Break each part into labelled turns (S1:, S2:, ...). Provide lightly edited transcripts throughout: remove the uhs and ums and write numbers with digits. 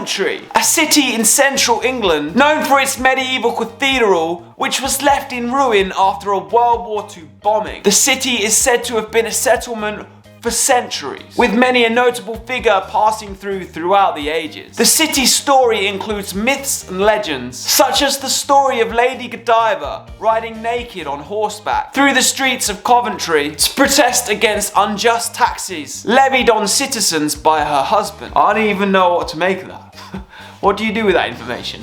S1: Coventry, a city in central England known for its medieval cathedral, which was left in ruin after a World War II bombing. The city is said to have been a settlement for centuries, with many a notable figure passing throughout the ages. The city's story includes myths and legends, such as the story of Lady Godiva riding naked on horseback through the streets of Coventry to protest against unjust taxes levied on citizens by her husband. I don't even know what to make of that. What do you do with that information?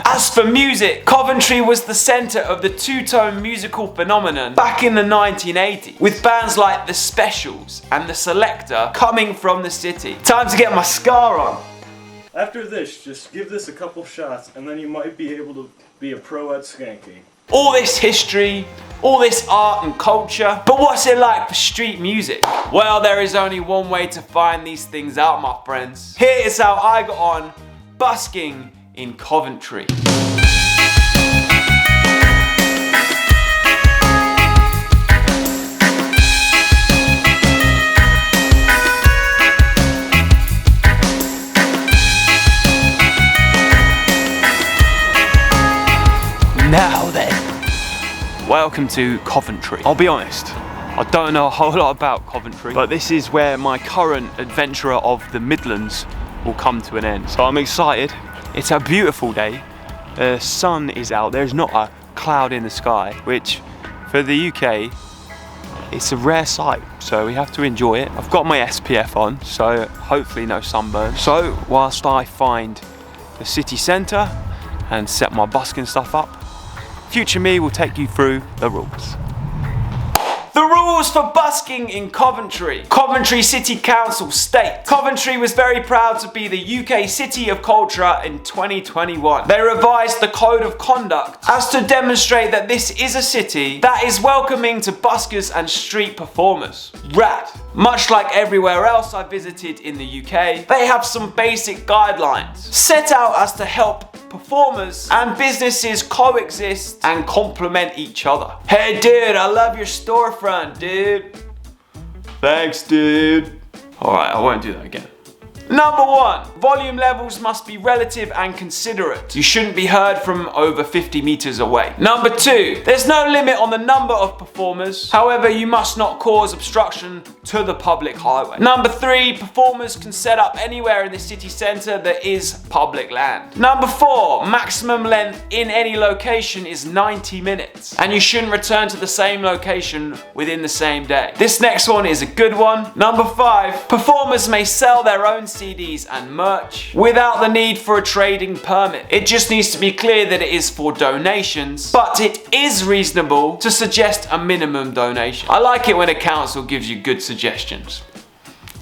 S1: As for music, Coventry was the centre of the two-tone musical phenomenon back in the 1980s, with bands like The Specials and The Selector coming from the city. Time to get my scar on.
S2: After this, just give this a couple shots and then you might be able to be a pro at skanking.
S1: All this history, all this art and culture, but what's it like for street music? Well, there is only one way to find these things out, my friends. Here is how I got on busking in Coventry. Now then, welcome to Coventry. I'll be honest, I don't know a whole lot about Coventry, but this is where my current adventurer of the Midlands will come to an end. So I'm excited. It's a beautiful day. The sun is out. There's not a cloud in the sky, which for the UK, it's a rare sight. So we have to enjoy it. I've got my SPF on, so hopefully no sunburn. So whilst I find the city centre and set my busking stuff up, future me will take you through the rules. The rules for busking in Coventry. Coventry City Council state. Coventry was very proud to be the UK City of Culture in 2021. They revised the Code of Conduct as to demonstrate that this is a city that is welcoming to buskers and street performers. Rad. Much like everywhere else I visited in the UK, they have some basic guidelines set out as to help performers and businesses coexist and complement each other. Hey dude, I love your storefront, dude. Thanks, dude. Alright, I won't do that again. Number 1, volume levels must be relative and considerate. You shouldn't be heard from over 50 meters away. Number 2, there's no limit on the number of performers. However, you must not cause obstruction to the public highway. Number 3, performers can set up anywhere in the city centre that is public land. Number 4, maximum length in any location is 90 minutes. And you shouldn't return to the same location within the same day. This next one is a good one. Number 5, performers may sell their own CDs and merch without the need for a trading permit. It just needs to be clear that it is for donations, but it is reasonable to suggest a minimum donation. I like it when a council gives you good suggestions.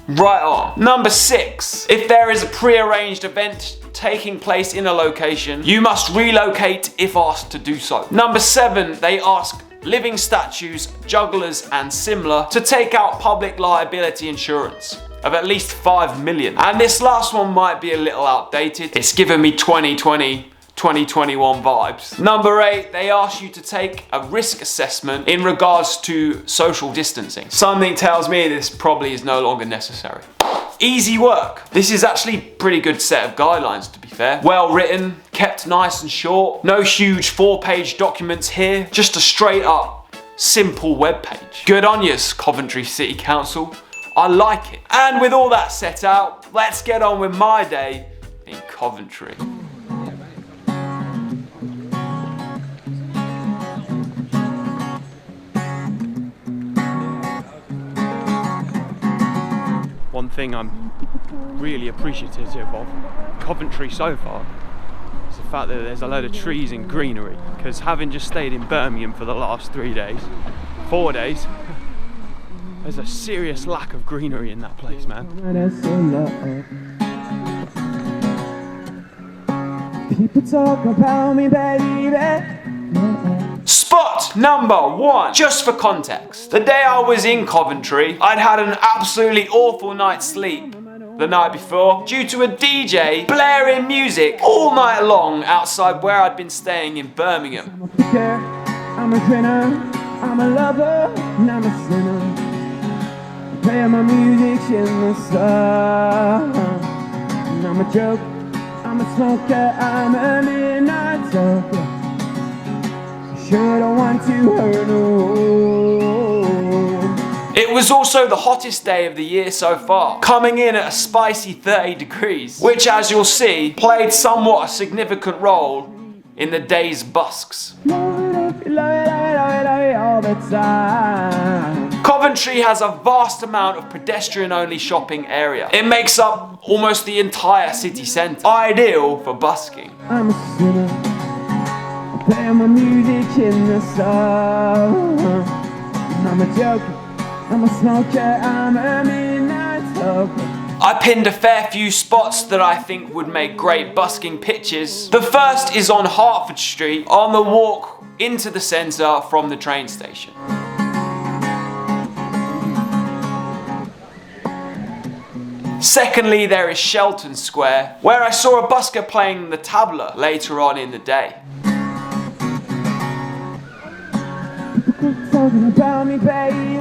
S1: Right on. Number 6, if there is a pre-arranged event taking place in a location, you must relocate if asked to do so. Number 7, they ask living statues, jugglers and similar to take out public liability insurance of at least 5 million. And this last one might be a little outdated. It's giving me 2020, 2021 vibes. Number 8, they ask you to take a risk assessment in regards to social distancing. Something tells me this probably is no longer necessary. Easy work. This is actually a pretty good set of guidelines, to be fair. Well written, kept nice and short. No huge 4-page documents here. Just a straight up, simple web page. Good on yous, Coventry City Council. I like it. And with all that set out, let's get on with my day in Coventry. One thing I'm really appreciative of Coventry so far is the fact that there's a load of trees and greenery, because having just stayed in Birmingham for the last 4 days, there's a serious lack of greenery in that place, man. People talk about me, baby. Spot number 1. Just for context, the day I was in Coventry, I'd had an absolutely awful night's sleep the night before due to a DJ blaring music all night long outside where I'd been staying in Birmingham. I'm a picker, I'm a grinner, I'm a lover, and I'm a sinner. Play my music in the sun, and I'm a joke,
S3: I'm a smoker, I'm a midnight talker. Sure don't want to hurt no.
S1: It was also the hottest day of the year so far, coming in at a spicy 30 degrees, which, as you'll see, played somewhat a significant role in the day's busks. Coventry has a vast amount of pedestrian-only shopping area. It makes up almost the entire city centre, ideal for busking.
S3: I'm a sinner, playing my music in the sun. I'm a joker, I'm a smoker, I'm a midnight talker.
S1: I pinned a fair few spots that I think would make great busking pictures. The first is on Hertford Street, on the walk into the centre from the train station. Secondly, there is Shelton Square, where I saw a busker playing the tabla later on in the day.
S3: Talking about me, baby.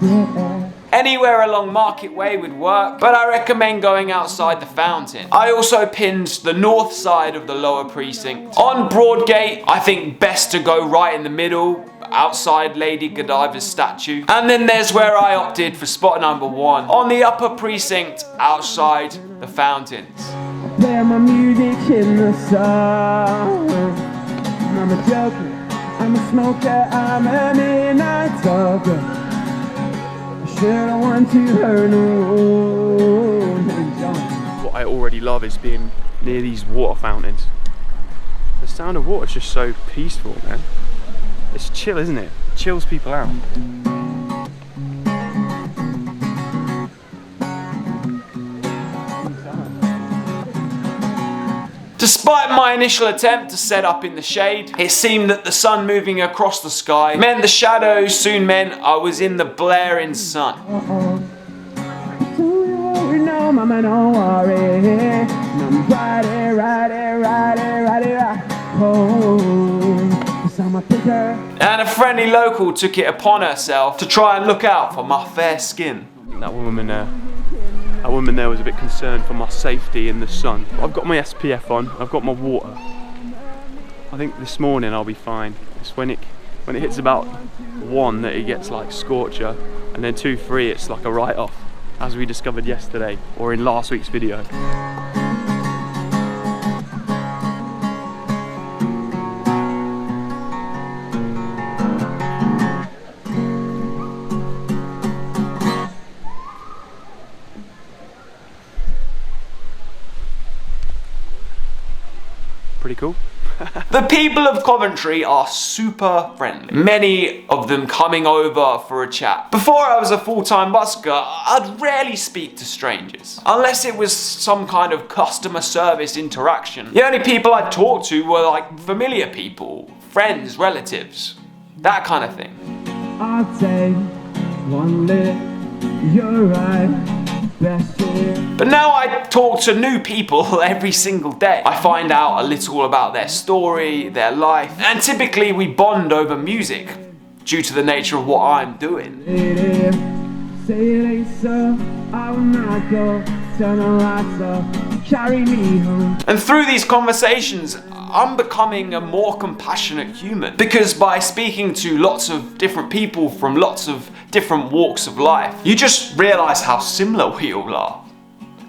S3: Yeah.
S1: Anywhere along Market Way would work, but I recommend going outside the fountain. I also pinned the north side of the lower precinct. On Broadgate, I think best to go right in the middle, outside Lady Godiva's statue. And then there's where I opted for spot number 1, on the upper precinct, outside the fountains.
S3: Play my music in the sun. I'm a joker, I'm a smoker, I'm a midnight talker. Sure don't want to hurt no.
S1: What I already love is being near these water fountains. The sound of water is just so peaceful, man. It's chill, isn't it? It chills people out. Despite my initial attempt to set up in the shade, it seemed that the sun moving across the sky meant the shadows soon meant I was in the blaring sun.
S3: No, mama, don't worry. I'm
S1: And a friendly local took it upon herself to try and look out for my fair skin. That woman there was a bit concerned for my safety in the sun. I've got my SPF on, I've got my water. I think this morning I'll be fine. It's when it hits about 1 that it gets like scorcher, and then 2, 3 it's like a write-off, as we discovered yesterday, or in last week's video. Pretty cool. The people of Coventry are super friendly, many of them coming over for a chat. Before I was a full-time busker, I'd rarely speak to strangers, unless it was some kind of customer service interaction. The only people I'd talk to were like familiar people, friends, relatives, that kind of thing.
S3: I'll take one lick, you're right.
S1: But now I talk to new people every single day. I find out a little about their story, their life, and typically we bond over music due to the nature of what I'm doing.
S3: Say it ain't so, I will not go. Turn the lights off, carry me home.
S1: And through these conversations, I'm becoming a more compassionate human, because by speaking to lots of different people from lots of different walks of life, you just realise how similar we all are,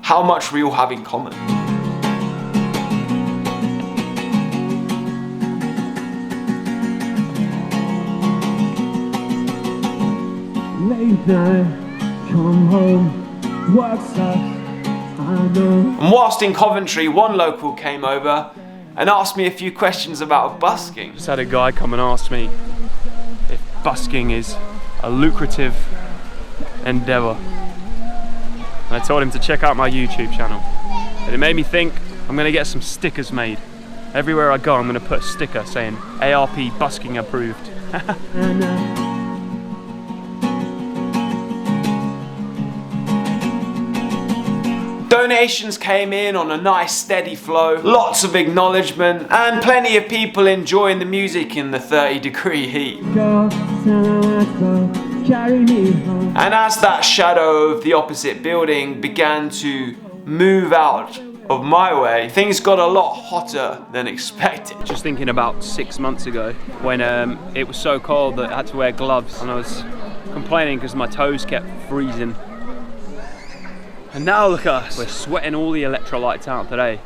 S1: how much we all have in common.
S3: Late night, come home, work sucks, I know.
S1: And whilst in Coventry, one local came over and asked me a few questions about busking. Just had a guy come and ask me if busking is a lucrative endeavour. And I told him to check out my YouTube channel. And it made me think I'm going to get some stickers made. Everywhere I go I'm going to put a sticker saying ARP busking approved. Donations came in on a nice steady flow, lots of acknowledgement, and plenty of people enjoying the music in the 30-degree heat. And as that shadow of the opposite building began to move out of my way, things got a lot hotter than expected.
S4: Just thinking about 6 months ago when it was so cold that I had to wear gloves and I was complaining because my toes kept freezing. And now look at us, we're sweating all the electrolytes out today.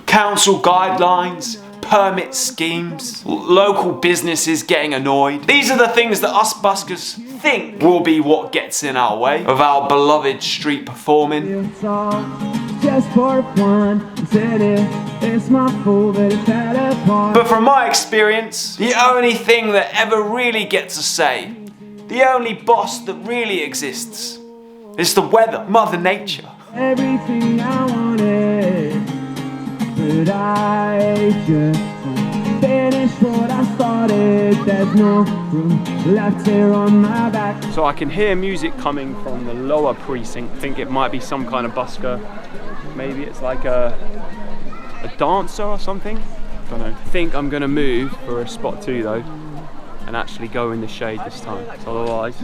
S1: Council guidelines, permit schemes, local businesses getting annoyed. These are the things that us buskers think will be what gets in our way of our beloved street performing. But from my experience, the only thing that ever really gets a say, the only boss that really exists, is the weather, Mother Nature.
S3: Everything I wanted, but I just finished what I started. There's no room left here on my back.
S4: So I can hear music coming from the lower precinct. I think it might be some kind of busker. Maybe it's like a dancer or something. I don't know. I think I'm gonna move for a spot 2 though, and actually go in the shade this time. So otherwise,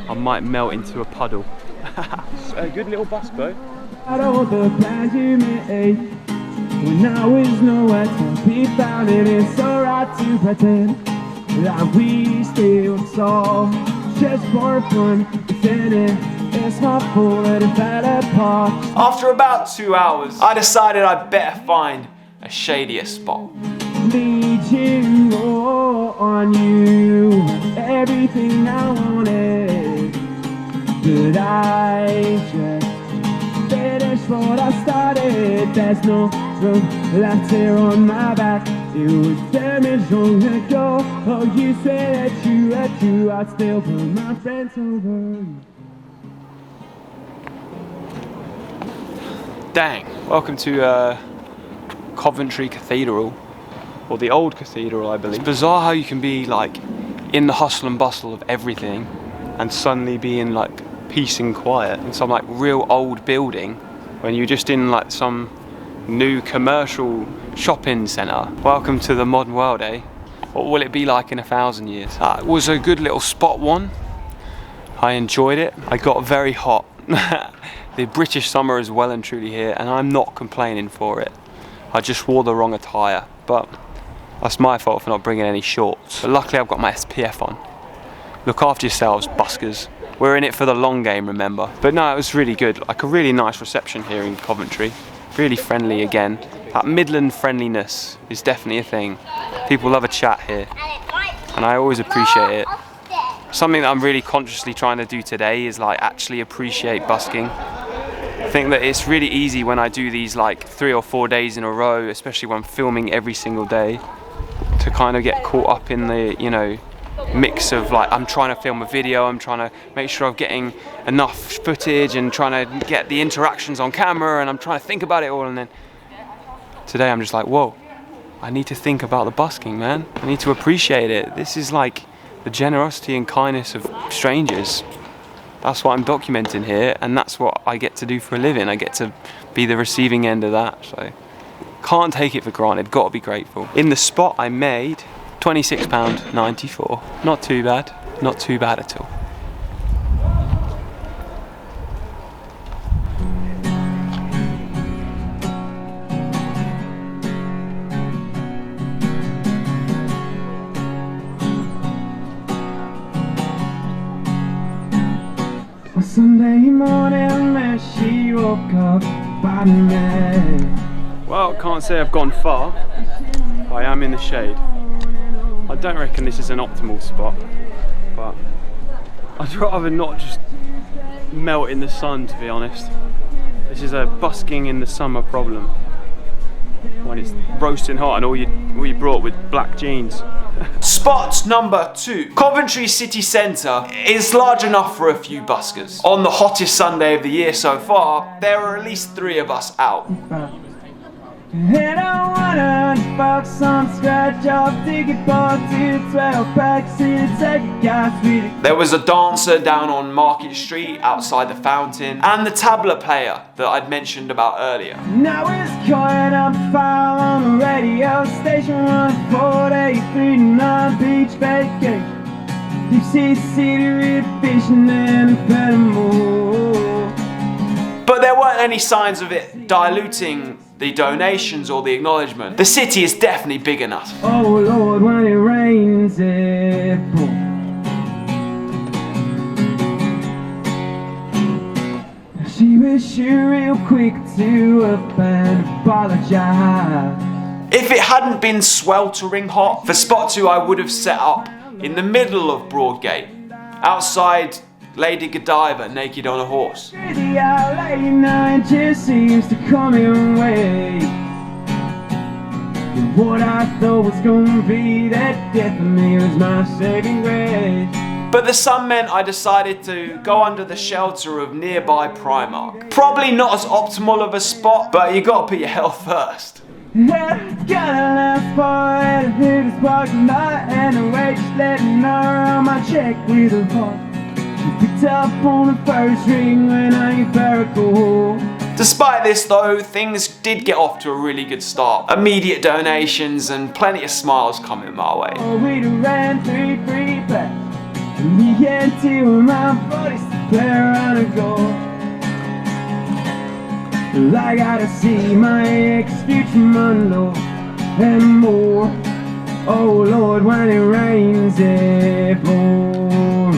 S4: I might melt into a puddle. A good little busk though.
S3: All the plans you made, when I was nowhere to be found, it is so right to pretend that we still saw just for fun. It's my fault that it fell apart.
S1: After about 2 hours, I decided I'd better find a shadier spot.
S3: Need you on you, everything I wanted, but I just finished what I started. There's no room left here on my back. It was damaged long ago. Oh, you say that you, I'd still put my friends over.
S1: Dang. Welcome to Coventry Cathedral, or the old cathedral I believe. It's bizarre how you can be like in the hustle and bustle of everything and suddenly be in like peace and quiet in some like real old building when you're just in like some new commercial shopping centre. Welcome to the modern world, eh? What will it be like in 1,000 years? It was a good little spot one. I enjoyed it. I got very hot. The British summer is well and truly here, and I'm not complaining for it. I just wore the wrong attire, but that's my fault for not bringing any shorts. But luckily I've got my SPF on. Look after yourselves, buskers. We're in it for the long game, remember. But no, it was really good. Like a really nice reception here in Coventry. Really friendly again. That Midland friendliness is definitely a thing. People love a chat here, and I always appreciate it. Something that I'm really consciously trying to do today is like actually appreciate busking. I think that it's really easy when I do these like 3 or 4 days in a row, especially when I'm filming every single day, to kind of get caught up in the, you know, mix of like I'm trying to film a video, I'm trying to make sure I'm getting enough footage and trying to get the interactions on camera, and I'm trying to think about it all, and then today I'm just like, whoa, I need to think about the busking, man. I need to appreciate it. This is like the generosity and kindness of strangers. That's what I'm documenting here, and that's what I get to do for a living. I get to be the receiving end of that, so can't take it for granted, gotta be grateful. In the spot I made, £26.94. Not too bad, not too bad at all.
S3: Sunday morning when she woke up by me.
S4: Well, can't say I've gone far. I am in the shade. I don't reckon this is an optimal spot, but I'd rather not just melt in the sun, to be honest. This is a busking in the summer problem, when it's roasting hot and all you brought with black jeans.
S1: Spot number 2. Coventry city centre is large enough for a few buskers. On the hottest Sunday of the year so far, there are at least 3 of us out.
S3: And I wanna bucks on the scratch off ticket, bought 2 12 packs in a ticket, gas with it.
S1: There was a dancer down on Market Street outside the fountain, and the tabla player that I'd mentioned about earlier.
S3: Now it's calling up the file on the radio station, 14839 Beach Vacation. Deep Sea City with fishing and a plenty more.
S1: But there weren't any signs of it diluting the donations or the acknowledgement. The city is definitely big enough.
S3: Oh Lord, when it rains it pours. She was sure real quick to up and apologize.
S1: If it hadn't been sweltering hot, for spot 2 I would have set up in the middle of Broadgate, outside Lady Godiva naked on a horse.
S3: The old lady night just seems to come in waves. And what I thought was gonna be that death of me was my saving grace.
S1: But the sun meant I decided to go under the shelter of nearby Primark. Probably not as optimal of a spot, but you gotta put your health first.
S3: Got a last part at a Hooters parking lot, and the waitress let me know on my check with a heart. She picked up on the first ring when I ain't very cool.
S1: Despite this though, things did get off to a really good start. Immediate donations and plenty of smiles coming my way.
S3: Oh, we ran 3 free plays, and we had 2 of my buddies to play around and go. Well, I gotta see my ex-future Mundo and more. Oh Lord, when it rains it pours.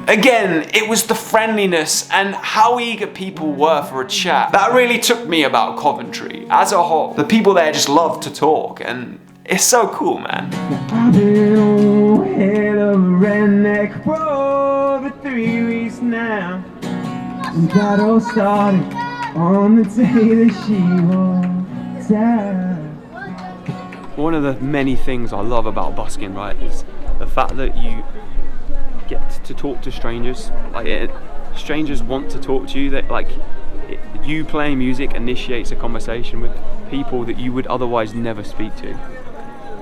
S1: Again, it was the friendliness and how eager people were for a chat that really took me about Coventry as a whole. The people there just love to talk, and it's so cool, man.
S3: I've been on head of a redneck for over 3 weeks now. And got all started on the day that she was out.
S4: One of the many things I love about busking, right, is the fact that you get to talk to strangers. Strangers want to talk to you. That you playing music initiates a conversation with people that you would otherwise never speak to,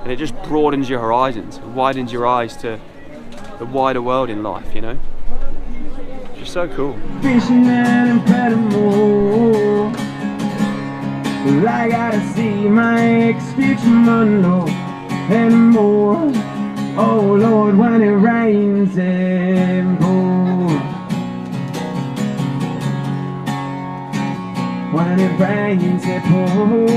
S4: and it just broadens your horizons, widens your eyes to the wider world in life. You know, it's just so cool.
S3: Fishing and more. Well, I gotta see my ex-future Mundo and more. Oh Lord, when it rains it pours. When it rains it pours.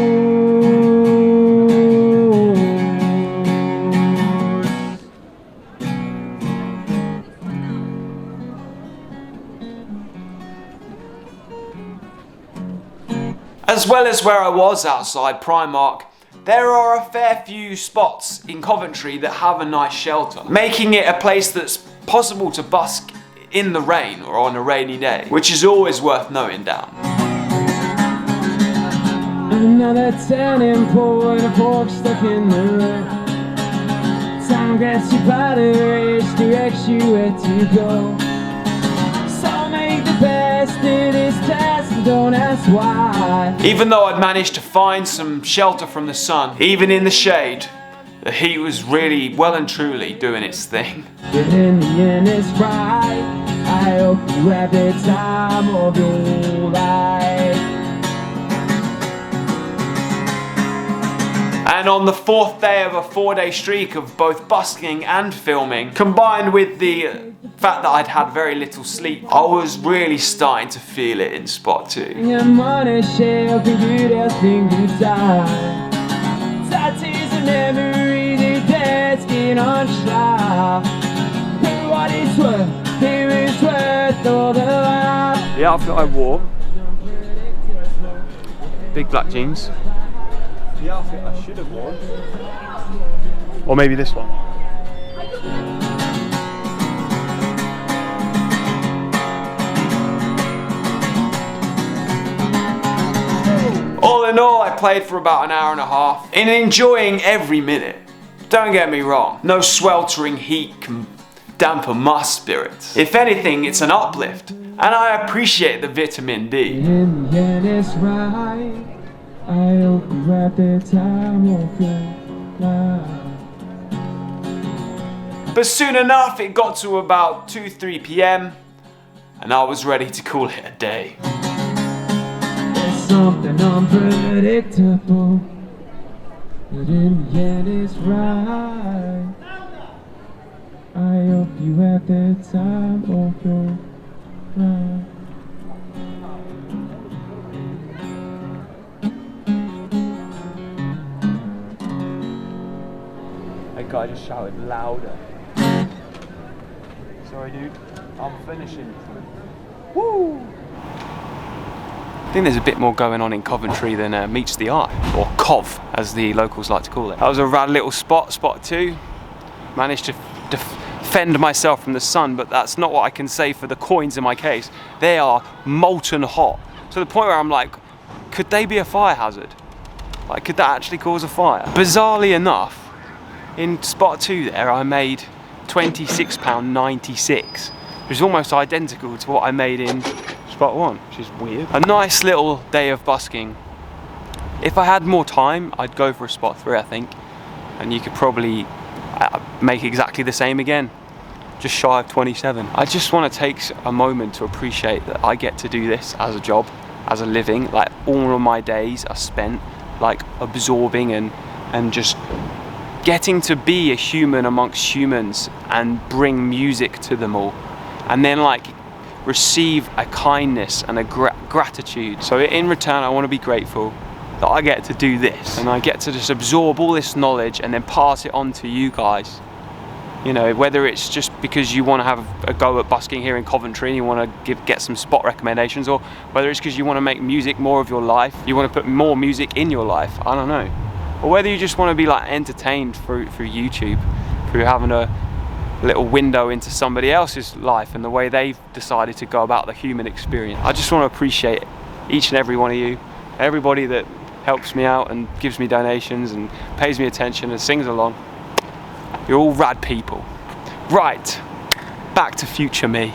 S1: As well as where I was outside Primark, there are a fair few spots in Coventry that have a nice shelter, making it a place that's possible to busk in the rain or on a rainy day, which is always worth noting down.
S3: Another turning point, a fork stuck in the road. Time gets you by the ridge, directs you where to go. So make the best of this task and don't ask why.
S1: Even though I'd managed to find some shelter from the sun, even in the shade, the heat was really well and truly doing its thing.
S3: But in the end it's right. I hope you have the time of your life.
S1: And on the 4th day of a 4-day streak of both busking and filming, combined with the fact that I'd had very little sleep, I was really starting to feel it in spot 2.
S3: Your money shelf and good health and good time. Tattoos and memories, the desk in on shop. For what it's worth, here is worth all the life.
S4: The outfit I wore, big black jeans. The outfit I should have worn, or maybe this one.
S1: All in all, I played for about an hour and a half, and enjoying every minute. Don't get me wrong, no sweltering heat can dampen my spirits. If anything, it's an uplift, and I appreciate the vitamin D.
S3: In the end it's right. I hope you have the time of your
S1: But soon enough, it got to about 2-3 p.m. and I was ready to call it a day.
S3: There's something unpredictable, but in the end it's right. I hope you had the time of your life.
S1: That guy just shouted louder. Sorry dude, I'm finishing. Woo! I think there's a bit more going on in Coventry than meets the eye, or Cov as the locals like to call it. That was a rad little spot 2. Managed to defend myself from the sun, but that's not what I can say for the coins in my case. They are molten hot, to the point where I'm like, could they be a fire hazard? Like, could that actually cause a fire? Bizarrely enough, in spot 2 there, I made £26.96, which is almost identical to what I made in spot 1, which is weird. A nice little day of busking. If I had more time, I'd go for a spot 3, I think, and you could probably make exactly the same again, just shy of 27. I just want to take a moment to appreciate that I get to do this as a job, as a living. Like, all of my days are spent like absorbing and just getting to be a human amongst humans and bring music to them all, and then like receive a kindness and a gratitude. So in return, I want to be grateful that I get to do this, and I get to just absorb all this knowledge and then pass it on to you guys. You know, whether it's just because you want to have a go at busking here in Coventry and you want to get some spot recommendations, or whether it's because you want to make music more of your life, you want to put more music in your life, I don't know. Or whether you just want to be like entertained through YouTube, through having a little window into somebody else's life and the way they've decided to go about the human experience. I just want to appreciate each and every one of you, everybody that helps me out and gives me donations and pays me attention and sings along. You're all rad people. Right, back to future me.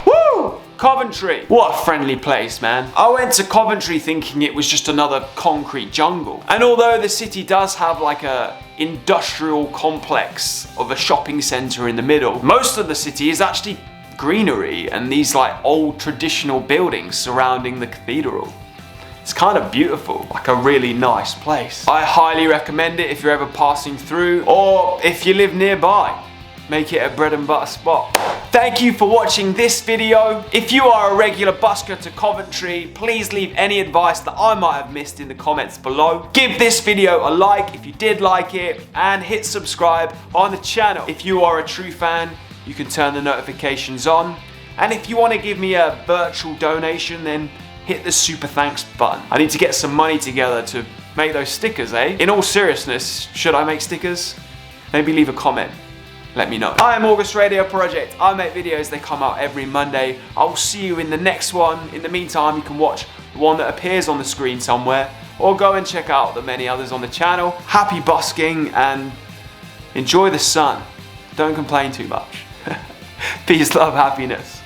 S1: Woo! Coventry, what a friendly place, man. I went to Coventry thinking it was just another concrete jungle. And although the city does have like a industrial complex of a shopping centre in the middle, most of the city is actually greenery and these like old traditional buildings surrounding the cathedral. It's kind of beautiful, like a really nice place. I highly recommend it if you're ever passing through, or if you live nearby. Make it a bread and butter spot. Thank you for watching this video. If you are a regular busker to Coventry, please leave any advice that I might have missed in the comments below. Give this video a like if you did like it, and hit subscribe on the channel. If you are a true fan, you can turn the notifications on. And if you want to give me a virtual donation, then hit the super thanks button. I need to get some money together to make those stickers, eh? In all seriousness, should I make stickers? Maybe leave a comment. Let me know. I am August Radio Project. I make videos, they come out every Monday. I will see you in the next one. In the meantime, you can watch the one that appears on the screen somewhere, or go and check out the many others on the channel. Happy busking and enjoy the sun. Don't complain too much. Peace, love, happiness.